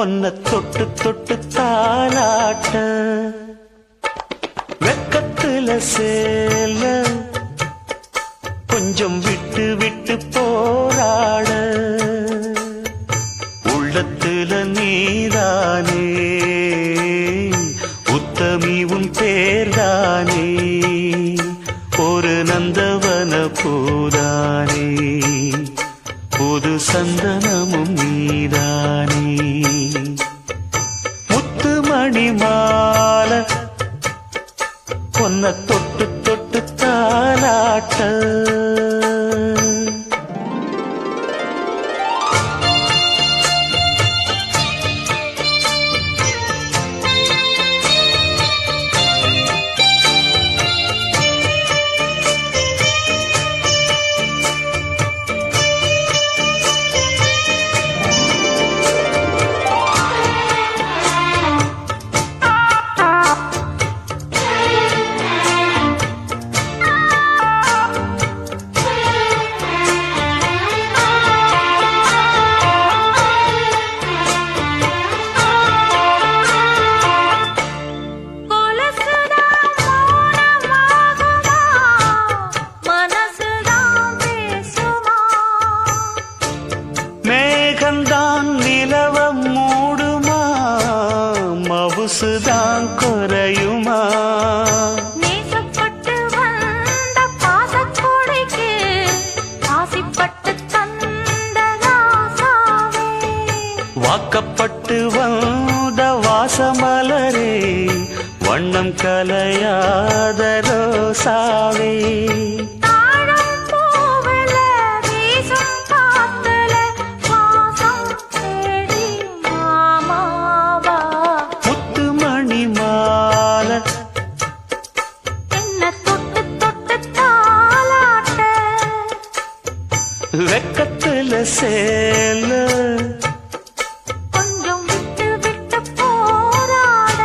பொன்ன தொட்டு தொட்டு தாலாட்ட வெக்கத்துல சேல கொஞ்சம் விட்டு விட்டு போராட உள்ளத்துல நீதானே உத்தமி உன் பேர்தானே ஒரு நந்தவன பூதானே புது சந்தனமும் நீதானே முத்துமணி மாலை பொன்ன தொட்டு தொட்டு தாலாட்ட மேகந்தான் நிலவ மூடுமா மவுசுதான் குறையுமா நேசப்பட்டு வந்த பாசக்கொடைக்கு ஆசிப்பட்டு தந்த ராசாவே வாக்கப்பட்டு வந்த வாசமலரே வண்ணம் கலையாத ரோசாவே வெக்கத்துல சேல கொஞ்சம் விட்டு விட்டு போராட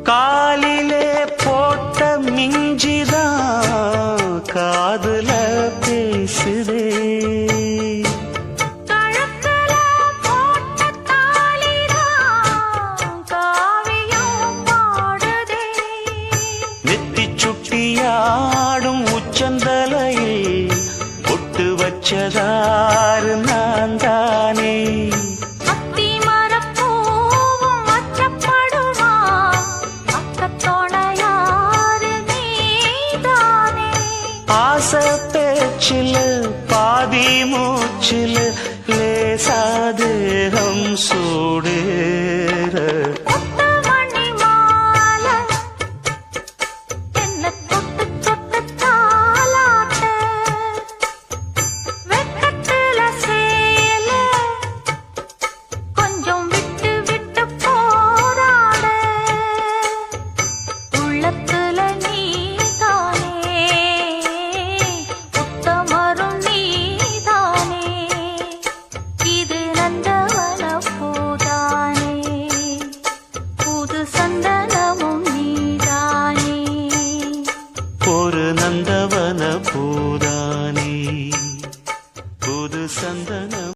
காலிலே போட்ட மிஞ்சிதான் காதுல பேசுதே கழுத்துல போட்ட தாலிதான் காவியம் பாடுதே நெத்தி சுட்டியாடும் உச்சந்தலையில் பொட்டு வச்சதாறு நான் தானே ஆசை பேச்சில் பாதி மூச்சில் லேசாதேகம் சூடு